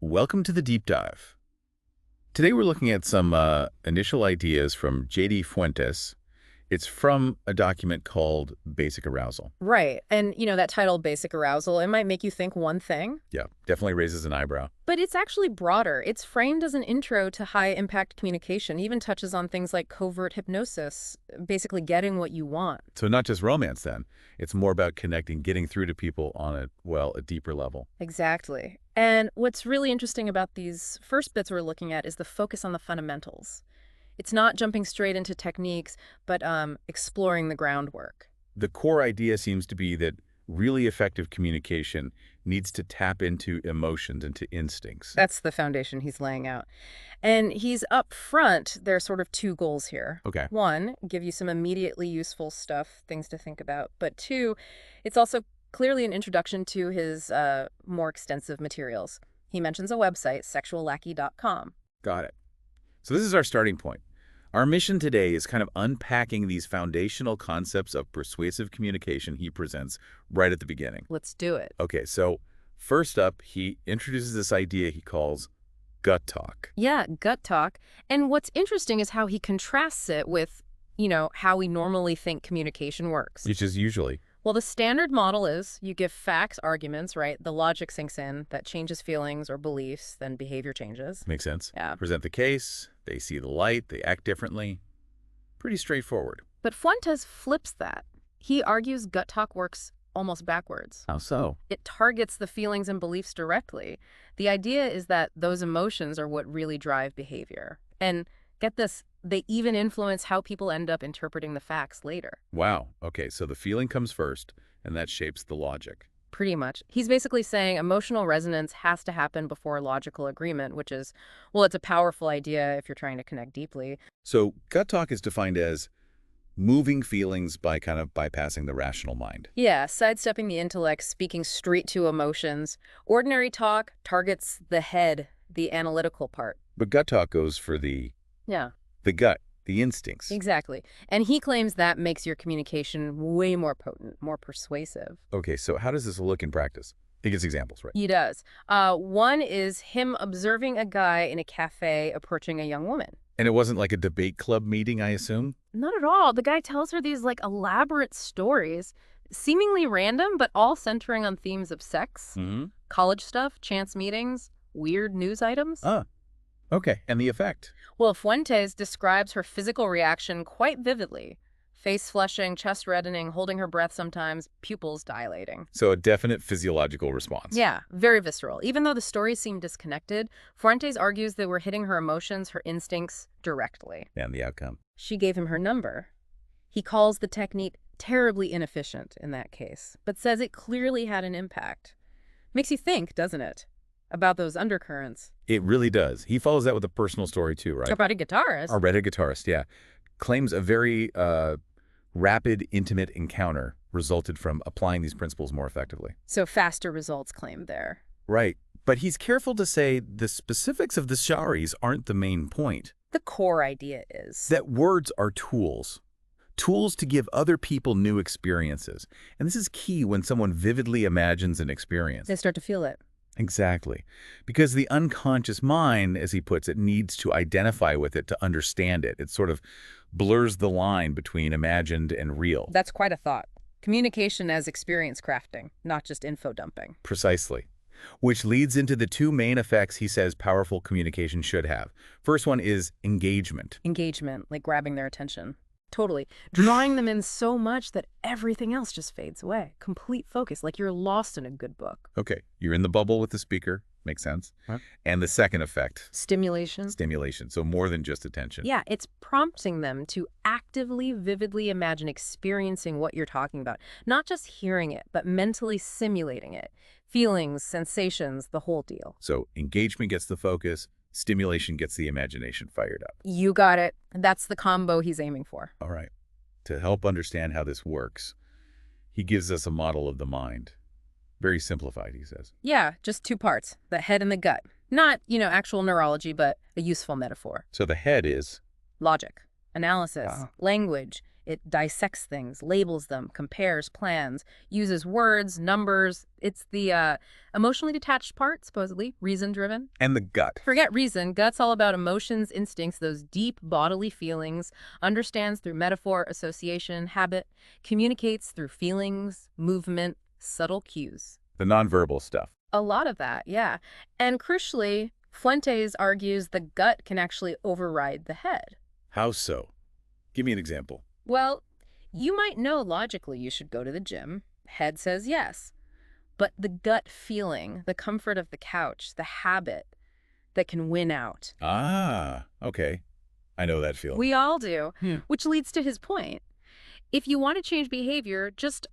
Welcome to the deep dive. Today we're looking at some initial ideas from J.D. Fuentes. It's from a document called Basic Arousal. Right. And, that title, Basic Arousal, it might make you think one thing. Yeah, definitely raises an eyebrow. But it's actually broader. It's framed as an intro to high-impact communication, even touches on things like covert hypnosis, basically getting what you want. So not just romance, then. It's more about connecting, getting through to people on a deeper level. Exactly. And what's really interesting about these first bits we're looking at is the focus on the fundamentals. It's not jumping straight into techniques, but exploring the groundwork. The core idea seems to be that really effective communication needs to tap into emotions, into instincts. That's the foundation he's laying out. And he's up front. There are sort of two goals here. Okay. One, give you some immediately useful stuff, things to think about. But two, it's also clearly an introduction to his more extensive materials. He mentions a website, sexuallackey.com. Got it. So this is our starting point. Our mission today is kind of unpacking these foundational concepts of persuasive communication he presents right at the beginning. Let's do it. Okay, so first up, he introduces this idea he calls GutTalk. Yeah, GutTalk. And what's interesting is how he contrasts it with, how we normally think communication works. Which is usually. Well, the standard model is you give facts, arguments, right? The logic sinks in, that changes feelings or beliefs, then behavior changes. Makes sense. Yeah. Present the case, they see the light, they act differently. Pretty straightforward. But Fuentes flips that. He argues GutTalk works almost backwards. How so? It targets the feelings and beliefs directly. The idea is that those emotions are what really drive behavior. And get this, they even influence how people end up interpreting the facts later. Wow. Okay, so the feeling comes first, and that shapes the logic. Pretty much. He's basically saying emotional resonance has to happen before logical agreement, which is, well, it's a powerful idea if you're trying to connect deeply. So GutTalk is defined as moving feelings by kind of bypassing the rational mind. Yeah, sidestepping the intellect, speaking straight to emotions. Ordinary talk targets the head, the analytical part. But GutTalk goes for the gut, the instincts. Exactly. And he claims that makes your communication way more potent, more persuasive. Okay, so how does this look in practice? He gives examples, right? He does. One is him observing a guy in a cafe approaching a young woman. And it wasn't like a debate club meeting, I assume? Not at all. The guy tells her these elaborate stories, seemingly random, but all centering on themes of sex, college stuff, chance meetings, weird news items. Okay, and the effect? Well, Fuentes describes her physical reaction quite vividly. Face flushing, chest reddening, holding her breath sometimes, pupils dilating. So a definite physiological response. Yeah, very visceral. Even though the stories seem disconnected, Fuentes argues that we're hitting her emotions, her instincts, directly. And the outcome? She gave him her number. He calls the technique terribly inefficient in that case, but says it clearly had an impact. Makes you think, doesn't it? About those undercurrents. It really does. He follows that with a personal story too, right? About a guitarist. A redheaded guitarist, yeah. Claims a very rapid, intimate encounter resulted from applying these principles more effectively. So faster results claimed there. Right. But he's careful to say the specifics of the stories aren't the main point. The core idea is that words are tools. Tools to give other people new experiences. And this is key when someone vividly imagines an experience. They start to feel it. Exactly. Because the unconscious mind, as he puts it, needs to identify with it to understand it. It sort of blurs the line between imagined and real. That's quite a thought. Communication as experience crafting, not just info dumping. Precisely. Which leads into the two main effects he says powerful communication should have. First one is engagement. Engagement, like grabbing their attention. Totally. Drawing them in so much that everything else just fades away. Complete focus, like you're lost in a good book. Okay, you're in the bubble with the speaker. Makes sense. Huh? And the second effect? Stimulation. Stimulation, so more than just attention. Yeah, it's prompting them to actively, vividly imagine experiencing what you're talking about. Not just hearing it, but mentally simulating it. Feelings, sensations, the whole deal. So engagement gets the focus. Stimulation gets the imagination fired up. You got it. That's the combo he's aiming for. All right. To help understand how this works, he gives us a model of the mind. Very simplified, he says. Yeah, just two parts, the head and the gut. Not, actual neurology, but a useful metaphor. So the head is? Logic, analysis, language, It dissects things, labels them, compares, plans, uses words, numbers. It's the emotionally detached part, supposedly, reason-driven. And the gut. Forget reason. Gut's all about emotions, instincts, those deep bodily feelings, understands through metaphor, association, habit, communicates through feelings, movement, subtle cues. The nonverbal stuff. A lot of that, yeah. And crucially, Fuentes argues the gut can actually override the head. How so? Give me an example. Well, you might know logically you should go to the gym. Head says yes. But the gut feeling, the comfort of the couch, the habit that can win out. Ah, okay. I know that feeling. We all do, Yeah. which leads to his point. If you want to change behavior, just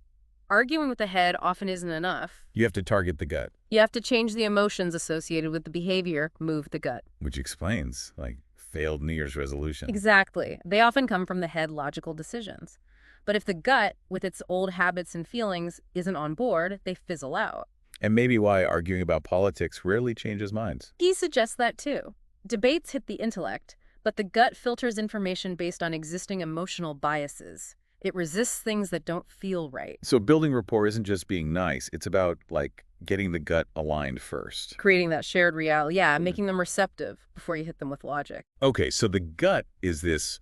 arguing with the head often isn't enough. You have to target the gut, You have to change the emotions associated with the behavior, move the gut. which explains, like, failed New Year's resolution. Exactly. They often come from the head logical decisions. But if the gut, with its old habits and feelings, isn't on board, they fizzle out. And maybe why arguing about politics rarely changes minds. He suggests that too. Debates hit the intellect, but the gut filters information based on existing emotional biases. It resists things that don't feel right. So building rapport isn't just being nice. It's about, like, getting the gut aligned first. Creating that shared reality, making them receptive before you hit them with logic. Okay, so the gut is this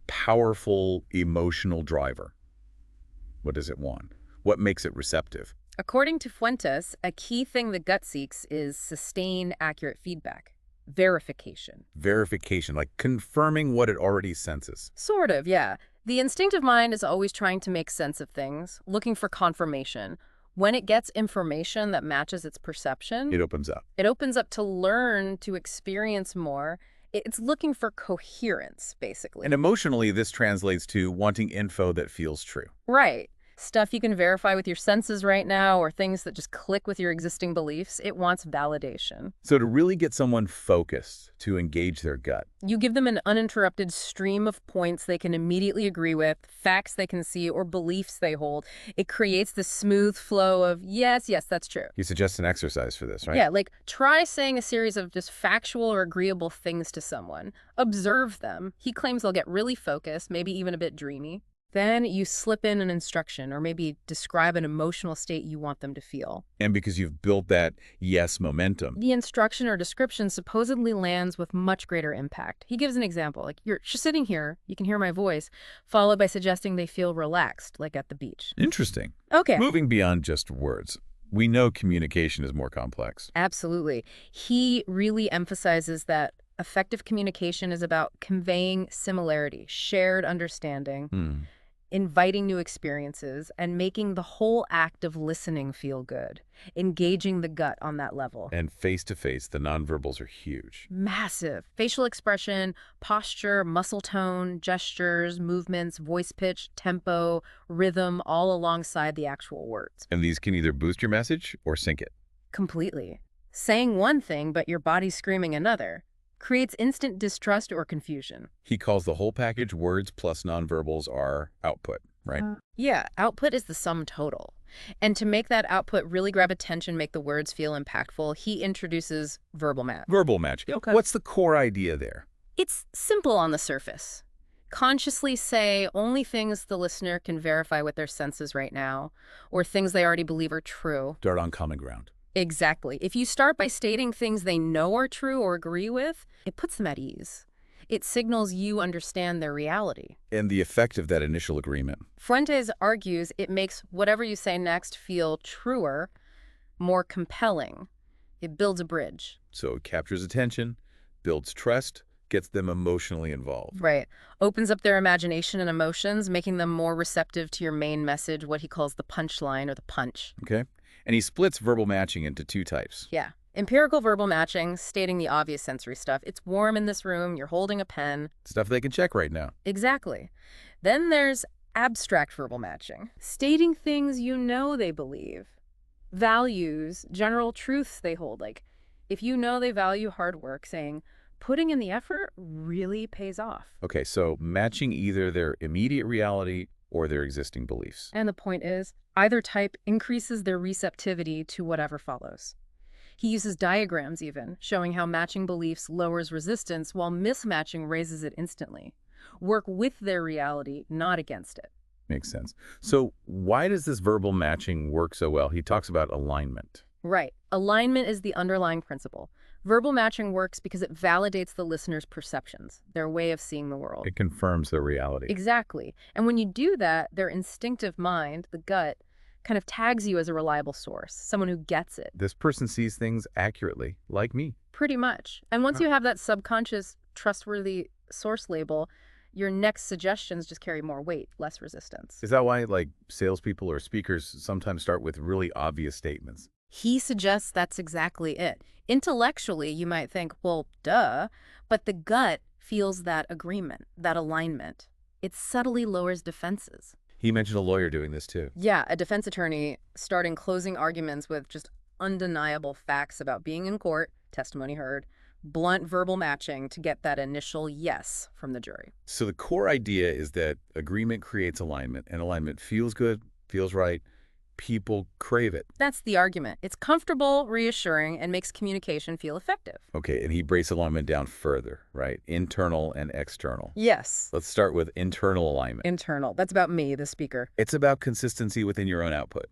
powerful emotional driver. What does it want? What makes it receptive? According to Fuentes, a key thing the gut seeks is sustained, accurate feedback. Verification. Verification, like confirming what it already senses. Sort of, yeah. The instinctive mind is always trying to make sense of things, looking for confirmation. When it gets information that matches its perception, It opens up. it opens up to learn, to experience more. It's looking for coherence, basically. And emotionally, this translates to wanting info that feels true. Right. Stuff you can verify with your senses right now, or things that just click with your existing beliefs. It wants validation. So to really get someone focused to engage their gut, You give them an uninterrupted stream of points they can immediately agree with, facts they can see, or beliefs they hold. It creates this smooth flow of, yes, that's true. you suggest an exercise for this, right? Yeah, like try saying a series of just factual or agreeable things to someone. Observe them. He claims they'll get really focused, maybe even a bit dreamy. Then you slip in an instruction or maybe describe an emotional state you want them to feel. And because you've built that yes momentum, The instruction or description supposedly lands with much greater impact. He gives an example, like you're just sitting here, you can hear my voice, followed by suggesting they feel relaxed, like at the beach. interesting. Okay. Moving beyond just words, we know communication is more complex. Absolutely. He really emphasizes that effective communication is about conveying similarity, shared understanding, inviting new experiences, and making the whole act of listening feel good, engaging the gut on that level. And face-to-face, the nonverbals are huge. Massive. Facial expression, posture, muscle tone, gestures, movements, voice pitch, tempo, rhythm, all alongside the actual words. And these can either boost your message or sink it. Completely. Saying one thing, but your body's screaming another, creates instant distrust or confusion. He calls the whole package words plus nonverbals are output, right? Yeah, output is the sum total. And to make that output really grab attention, make the words feel impactful, he introduces verbal match. Verbal match. Okay. What's the core idea there? It's simple on the surface. Consciously say only things the listener can verify with their senses right now, or things they already believe are true. Start on common ground. Exactly. If you start by stating things they know are true or agree with, it puts them at ease. It signals you understand their reality. And the effect of that initial agreement. Fuentes argues it makes whatever you say next feel truer, more compelling. It builds a bridge. So it captures attention, builds trust, gets them emotionally involved. Right. Opens up their imagination and emotions, making them more receptive to your main message, what he calls the punchline or the punch. Okay? And he splits verbal matching into two types. Yeah. Empirical verbal matching, stating the obvious sensory stuff. It's warm in this room, you're holding a pen. Stuff they can check right now. Exactly. Then there's abstract verbal matching, stating things you know they believe. Values, general truths they hold. Like, if you know they value hard work, saying, putting in the effort really pays off. Okay, so matching either their immediate reality or their existing beliefs. And the point is, either type increases their receptivity to whatever follows. He uses diagrams even, showing how matching beliefs lowers resistance while mismatching raises it instantly. Work with their reality, not against it. Makes sense. So why does this verbal matching work so well? He talks about alignment. Right. Alignment is the underlying principle. Verbal matching works because it validates the listener's perceptions, their way of seeing the world. It confirms the reality. Exactly. And when you do that, their instinctive mind, the gut, kind of tags you as a reliable source, someone who gets it. This person sees things accurately, like me. Pretty much. And once Huh. you have that subconscious, trustworthy source label, your next suggestions just carry more weight, less resistance. Is that why, like, salespeople or speakers sometimes start with really obvious statements? He suggests that's exactly it. Intellectually, you might think, well, duh, but the gut feels that agreement, that alignment. It subtly lowers defenses. He mentioned a lawyer doing this too. Yeah, a defense attorney starting closing arguments with just undeniable facts about being in court, testimony heard, blunt verbal matching to get that initial yes from the jury. So the core idea is that agreement creates alignment, and alignment feels good, feels right. People crave it. That's the argument. It's comfortable, reassuring, and makes communication feel effective. Okay, and he breaks alignment down further, right? Internal and external. Yes. Let's start with internal alignment. Internal. That's about me, the speaker. It's about consistency within your own output.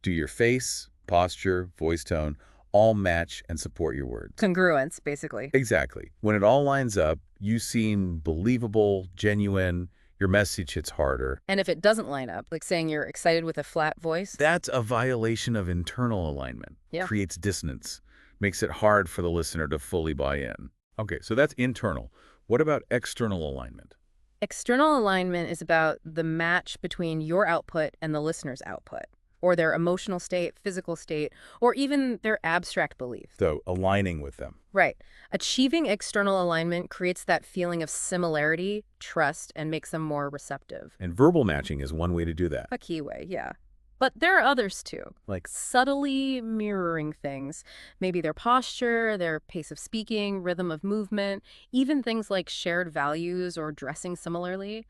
Do your face, posture, voice tone all match and support your words? Congruence, basically. Exactly. When it all lines up, you seem believable, genuine, your message hits harder. And if it doesn't line up, like saying you're excited with a flat voice, That's a violation of internal alignment. Yeah. Creates dissonance, makes it hard for the listener to fully buy in. Okay, so that's internal. What about external alignment? external alignment is about the match between your output and the listener's output, or their emotional state, physical state, or even their abstract belief. So aligning with them. Right. Achieving external alignment creates that feeling of similarity, trust, and makes them more receptive. And verbal matching is one way to do that. A key way, yeah. But there are others too, Like, subtly mirroring things. Maybe their posture, their pace of speaking, rhythm of movement, even things like shared values or dressing similarly.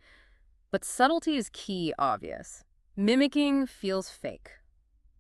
But subtlety is key, obvious. Mimicking feels fake.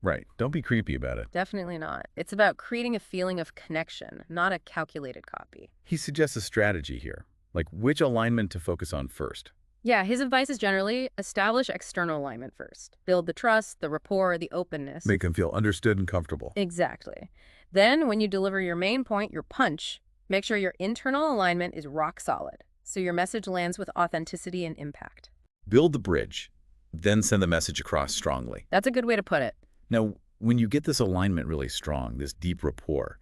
right, don't be creepy about it. Definitely not. It's about creating a feeling of connection, not a calculated copy. He suggests a strategy here, like which alignment to focus on first. Yeah, his advice is generally establish external alignment first. Build the trust, the rapport, the openness. Make them feel understood and comfortable. Exactly. Then, when you deliver your main point, your punch, make sure your internal alignment is rock solid, so your message lands with authenticity and impact. Build the bridge, then send the message across strongly. That's a good way to put it. Now, when you get this alignment really strong, this deep rapport,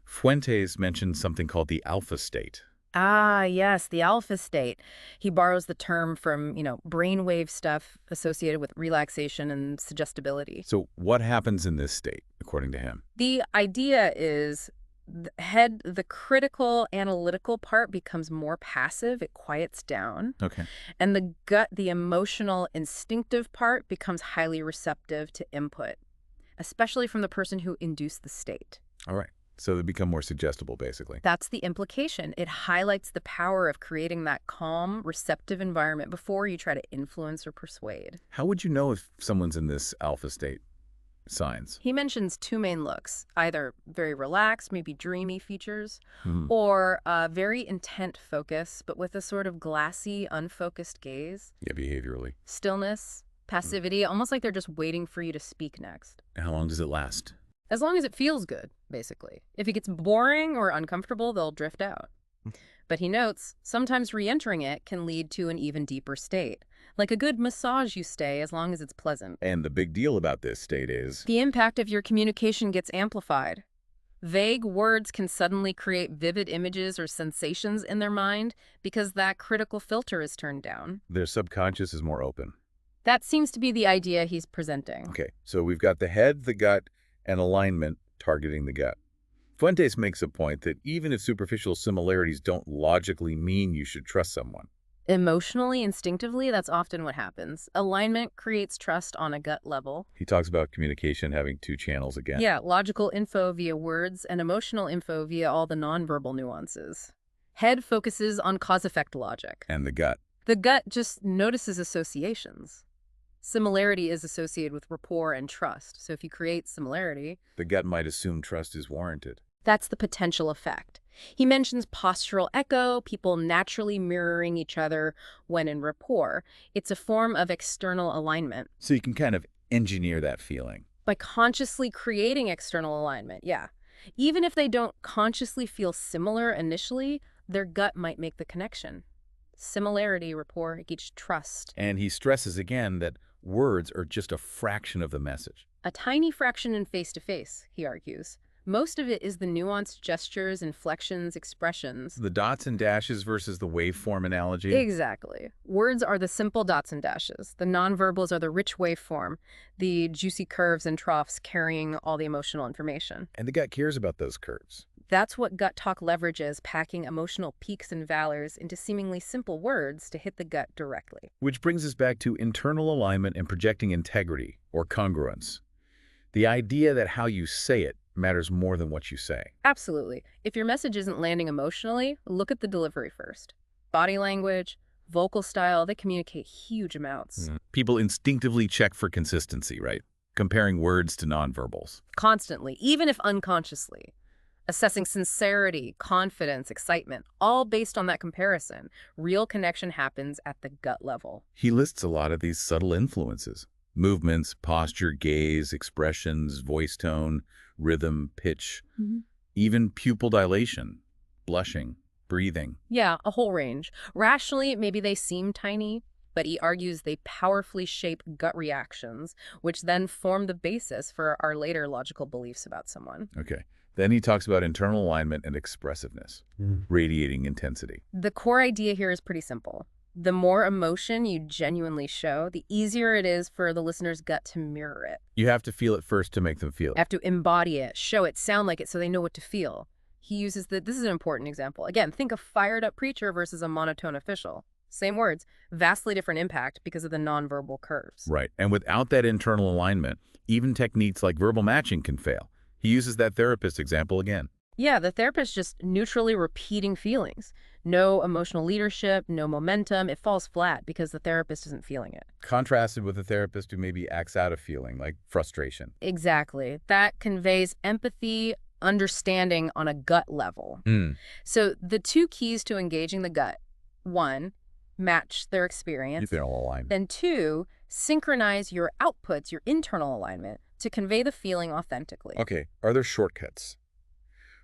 Fuentes mentioned something called the alpha state. Ah, yes, the alpha state. He borrows the term from, brainwave stuff associated with relaxation and suggestibility. So what happens in this state, according to him? The idea is the critical analytical part becomes more passive, it quiets down, Okay. and the gut, the emotional instinctive part becomes highly receptive to input, especially from the person who induced the state. All right. So they become more suggestible, basically. That's the implication. It highlights the power of creating that calm, receptive environment before you try to influence or persuade. How would you know if someone's in this alpha state? Signs. He mentions two main looks, either very relaxed, maybe dreamy features, Hmm. or very intent focus, but with a sort of glassy, unfocused gaze. Yeah, behaviorally. Stillness, passivity, almost like they're just waiting for you to speak next. How long does it last? As long as it feels good, basically. If it gets boring or uncomfortable, they'll drift out. But he notes, sometimes re-entering it can lead to an even deeper state. Like a good massage, you stay as long as it's pleasant. And the big deal about this state is The impact of your communication gets amplified. Vague words can suddenly create vivid images or sensations in their mind because that critical filter is turned down. their subconscious is more open. That seems to be the idea he's presenting. Okay, so we've got the head, the gut, and alignment targeting the gut. Fuentes makes a point that even if superficial similarities don't logically mean you should trust someone. Emotionally, instinctively, that's often what happens. Alignment creates trust on a gut level. He talks about communication having two channels again. Yeah, logical info via words and emotional info via all the nonverbal nuances. Head focuses on cause-effect logic. And the gut. The gut just notices associations. Similarity is associated with rapport and trust. So if you create similarity, The gut might assume trust is warranted. that's the potential effect. He mentions postural echo, people naturally mirroring each other when in rapport. It's a form of external alignment. So you can kind of engineer that feeling. By consciously creating external alignment, yeah. Even if they don't consciously feel similar initially, their gut might make the connection. Similarity, rapport, each trust. And he stresses again that words are just a fraction of the message. A tiny fraction in face-to-face, he argues. Most of it is the nuanced gestures, inflections, expressions. The dots and dashes versus the waveform analogy. Exactly. Words are the simple dots and dashes. The nonverbals are the rich waveform, the juicy curves and troughs carrying all the emotional information. And the gut cares about those curves. That's what GutTalk leverages, packing emotional peaks and valleys into seemingly simple words to hit the gut directly. Which brings us back to internal alignment and projecting integrity, or congruence. The idea that how you say it matters more than what you say. Absolutely. If your message isn't landing emotionally, look at the delivery first. Body language, vocal style, they communicate huge amounts. People instinctively check for consistency, right? Comparing words to nonverbals. Constantly, even if unconsciously. Assessing sincerity, confidence, excitement, all based on that comparison. Real connection happens at the gut level. He lists a lot of these subtle influences. Movements, posture, gaze, expressions, voice tone, rhythm, pitch, even pupil dilation, blushing, breathing. Yeah, a whole range. Rationally, maybe they seem tiny, but he argues they powerfully shape gut reactions, which then form the basis for our later logical beliefs about someone. Okay. Then he talks about internal alignment and expressiveness, radiating intensity. The core idea here is pretty simple. The more emotion you genuinely show, the easier it is for the listener's gut to mirror it. You have to feel it first to make them feel You it. have to embody it, show it, sound like it so they know what to feel. He uses this is an important example. Again, think a fired up preacher versus a monotone official. Same words, vastly different impact because of the nonverbal curves. Right. And without that internal alignment, even techniques like verbal matching can fail. He uses that therapist example again. Yeah, the therapist just neutrally repeating feelings. No emotional leadership, no momentum. It falls flat because the therapist isn't feeling it. Contrasted with a therapist who maybe acts out a feeling like frustration. Exactly. That conveys empathy, understanding on a gut level. So the two keys to engaging the gut, one, match their experience. Internal alignment. Then two, synchronize your outputs, your internal alignment, to convey the feeling authentically. Okay, are there shortcuts?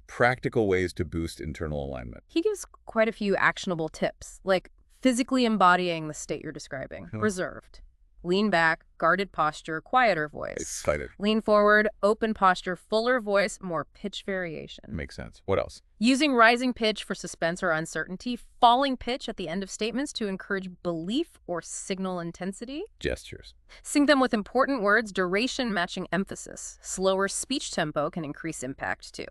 Practical ways to boost internal alignment. He gives quite a few actionable tips, like physically embodying the state you're describing. Reserved. Lean back, guarded posture, quieter voice. Excited. Lean forward, open posture, fuller voice, more pitch variation. Makes sense. What else? Using rising pitch for suspense or uncertainty, falling pitch at the end of statements to encourage belief or signal intensity. Gestures. Sing them with important words, duration matching emphasis. Slower speech tempo can increase impact too.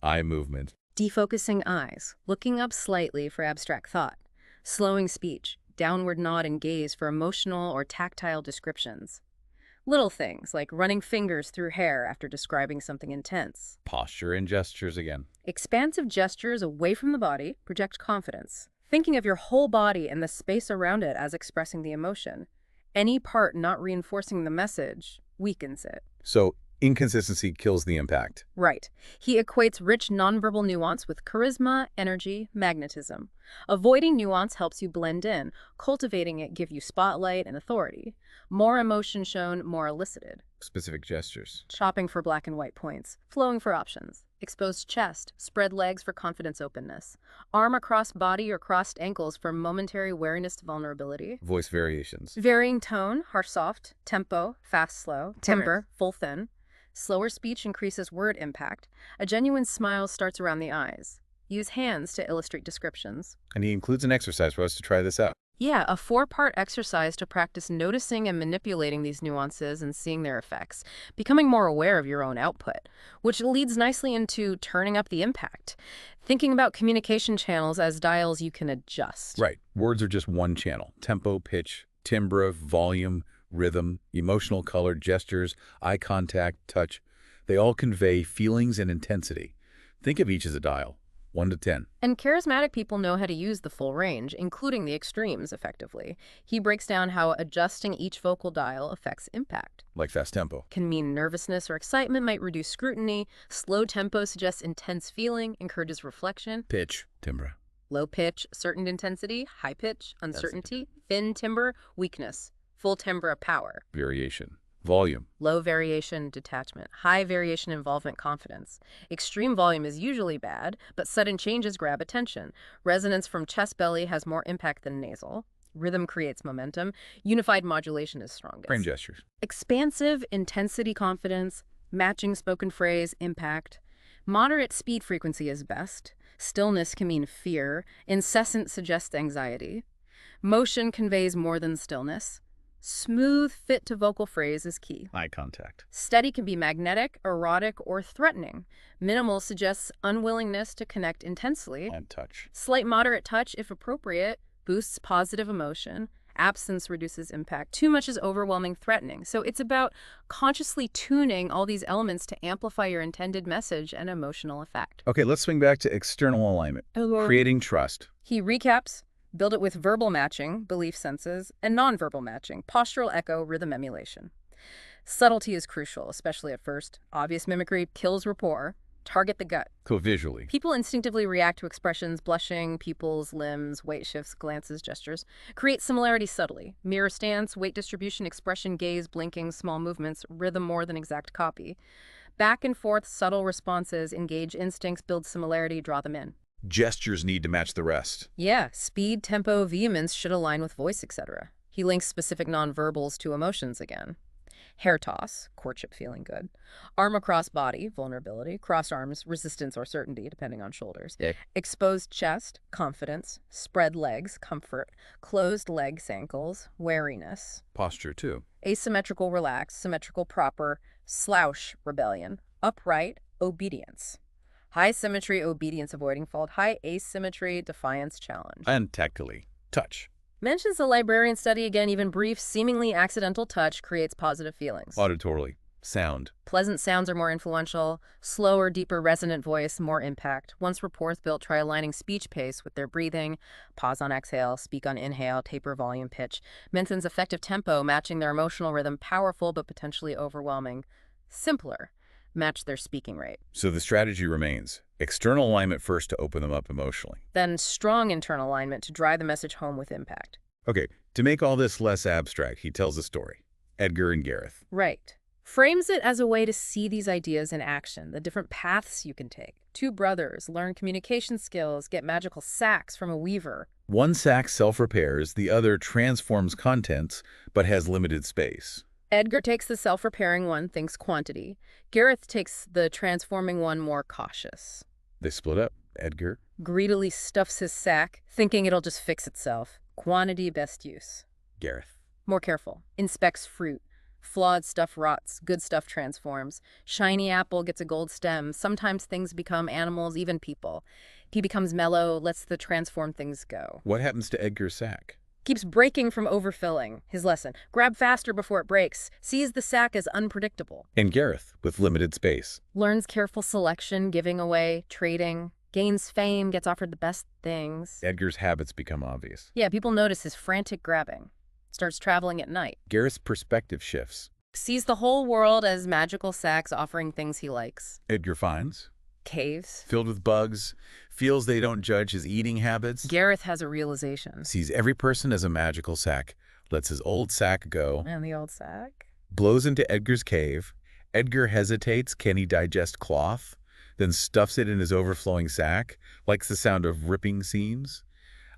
Eye movement. Defocusing eyes, looking up slightly for abstract thought. Slowing speech, downward nod and gaze for emotional or tactile descriptions. Little things like running fingers through hair after describing something intense. Posture and gestures again. Expansive gestures away from the body project confidence. Thinking of your whole body and the space around it as expressing the emotion. Any part not reinforcing the message weakens it. So inconsistency kills the impact. Right. He equates rich nonverbal nuance with charisma, energy, magnetism. Avoiding nuance helps you blend in. Cultivating it gives you spotlight and authority. More emotion shown, more elicited. Specific gestures. Chopping for black and white points. Flowing for options. Exposed chest. Spread legs for confidence openness. Arm across body or crossed ankles for momentary wariness to vulnerability. Voice variations. Varying tone, harsh soft. Tempo, fast slow. Timbre, full thin. Slower speech increases word impact. A genuine smile starts around the eyes. Use hands to illustrate descriptions. And he includes an exercise for us to try this out. Yeah, a 4-part exercise to practice noticing and manipulating these nuances and seeing their effects, becoming more aware of your own output, which leads nicely into turning up the impact, thinking about communication channels as dials you can adjust. Right. Words are just one channel. Tempo, pitch, timbre, volume, rhythm, emotional color, gestures, eye contact, touch. They all convey feelings and intensity. Think of each as a dial. 1 to 10. And charismatic people know how to use the full range, including the extremes, effectively. He breaks down how adjusting each vocal dial affects impact. Like fast tempo. Can mean nervousness or excitement might reduce scrutiny. Slow tempo suggests intense feeling, encourages reflection. Pitch, timbre. Low pitch, certain intensity. High pitch, uncertainty. Thin timbre, weakness. Full timbre, power. Variation. Volume. Low variation, detachment. High variation, involvement, confidence. Extreme volume is usually bad, but sudden changes grab attention. Resonance from chest belly has more impact than nasal. Rhythm creates momentum. Unified modulation is strongest. Frame gestures. Expansive, intensity, confidence. Matching spoken phrase, impact. Moderate speed frequency is best. Stillness can mean fear. Incessant suggests anxiety. Motion conveys more than stillness. Smooth fit to vocal phrase is key. Eye contact. Steady can be magnetic, erotic, or threatening. Minimal suggests unwillingness to connect intensely. And touch. Slight moderate touch, if appropriate, boosts positive emotion. Absence reduces impact. Too much is overwhelming, threatening. So it's about consciously tuning all these elements to amplify your intended message and emotional effect. Okay, let's swing back to external alignment. Creating trust. He recaps, build it with verbal matching, belief senses, and nonverbal matching, postural echo, rhythm emulation. Subtlety is crucial, especially at first. Obvious mimicry kills rapport. Target the gut. Co-visually. People instinctively react to expressions, blushing, pupils, limbs, weight shifts, glances, gestures. Create similarity subtly. Mirror stance, weight distribution, expression, gaze, blinking, small movements, rhythm more than exact copy. Back and forth, subtle responses, engage instincts, build similarity, draw them in. Gestures need to match the rest. Yeah, speed, tempo, vehemence should align with voice, etc. He links specific nonverbals to emotions again. Hair toss, courtship feeling good. Arm across body, vulnerability. Crossed arms, resistance or certainty, depending on shoulders. Yeah. Exposed chest, confidence. Spread legs, comfort. Closed legs, ankles, wariness. Posture, too. Asymmetrical, relaxed. Symmetrical, proper. Slouch, rebellion. Upright, obedience. High symmetry, obedience, avoiding fault. High asymmetry, defiance, challenge. And tactily. Touch. Mentions the librarian study again, even brief, seemingly accidental touch creates positive feelings. Auditorily. Sound. Pleasant sounds are more influential. Slower, deeper, resonant voice, more impact. Once rapport's built, try aligning speech pace with their breathing. Pause on exhale, speak on inhale, taper volume, pitch. Mentions effective tempo, matching their emotional rhythm, powerful but potentially overwhelming. Simpler. Match their speaking rate. So the strategy remains. External alignment first to open them up emotionally. Then strong internal alignment to drive the message home with impact. Okay, to make all this less abstract, he tells a story. Edgar and Gareth. Right. Frames it as a way to see these ideas in action, the different paths you can take. Two brothers learn communication skills, get magical sacks from a weaver. One sack self-repairs, the other transforms contents, but has limited space. Edgar takes the self-repairing one, thinks quantity. Gareth takes the transforming one, more cautious. They split up. Edgar. Greedily stuffs his sack, thinking it'll just fix itself. Quantity, best use. Gareth. More careful. Inspects fruit. Flawed stuff rots, good stuff transforms. Shiny apple gets a gold stem. Sometimes things become animals, even people. He becomes mellow, lets the transformed things go. What happens to Edgar's sack? Keeps breaking from overfilling. His lesson. Grab faster before it breaks. Sees the sack as unpredictable. And Gareth, with limited space. Learns careful selection, giving away, trading. Gains fame, gets offered the best things. Edgar's habits become obvious. Yeah, people notice his frantic grabbing. Starts traveling at night. Gareth's perspective shifts. Sees the whole world as magical sacks offering things he likes. Edgar finds. Caves. Filled with bugs. Feels they don't judge his eating habits. Gareth has a realization. Sees every person as a magical sack. Lets his old sack go. And the old sack? Blows into Edgar's cave. Edgar hesitates. Can he digest cloth? Then stuffs it in his overflowing sack. Likes the sound of ripping seams.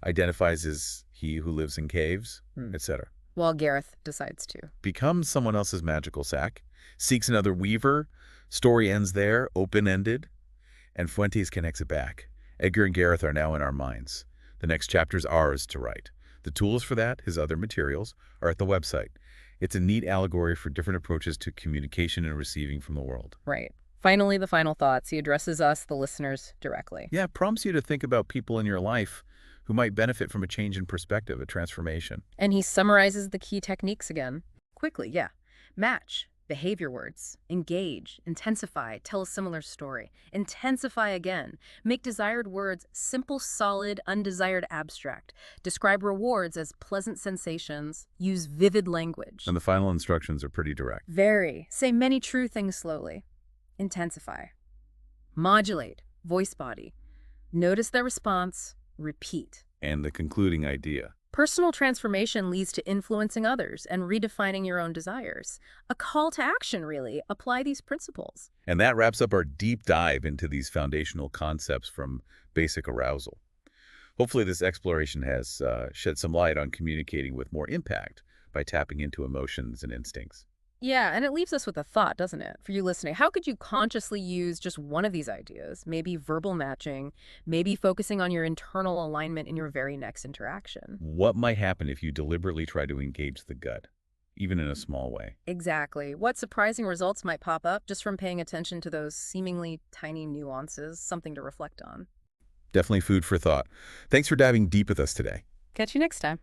Identifies as he who lives in caves, etc. While Gareth decides to. Becomes someone else's magical sack. Seeks another weaver. Story ends there, open-ended. And Fuentes connects it back. Edgar and Gareth are now in our minds. The next chapter's ours to write. The tools for that, his other materials, are at the website. It's a neat allegory for different approaches to communication and receiving from the world. Right. Finally, the final thoughts. He addresses us, the listeners, directly. Yeah, prompts you to think about people in your life who might benefit from a change in perspective, a transformation. And he summarizes the key techniques again. Quickly, yeah. Match. Behavior words: engage, intensify, tell a similar story. Intensify again. Make desired words simple, solid, undesired, abstract. Describe rewards as pleasant sensations. Use vivid language. And the final instructions are pretty direct. Very. Say many true things slowly. Intensify. Modulate, voice body. Notice their response. Repeat. And the concluding idea. Personal transformation leads to influencing others and redefining your own desires. A call to action, really. Apply these principles. And that wraps up our deep dive into these foundational concepts from Basic Arousal. Hopefully this exploration has shed some light on communicating with more impact by tapping into emotions and instincts. Yeah, and it leaves us with a thought, doesn't it? For you listening, how could you consciously use just one of these ideas? Maybe verbal matching, maybe focusing on your internal alignment in your very next interaction. What might happen if you deliberately try to engage the gut, even in a small way? Exactly. What surprising results might pop up just from paying attention to those seemingly tiny nuances? Something to reflect on. Definitely food for thought. Thanks for diving deep with us today. Catch you next time.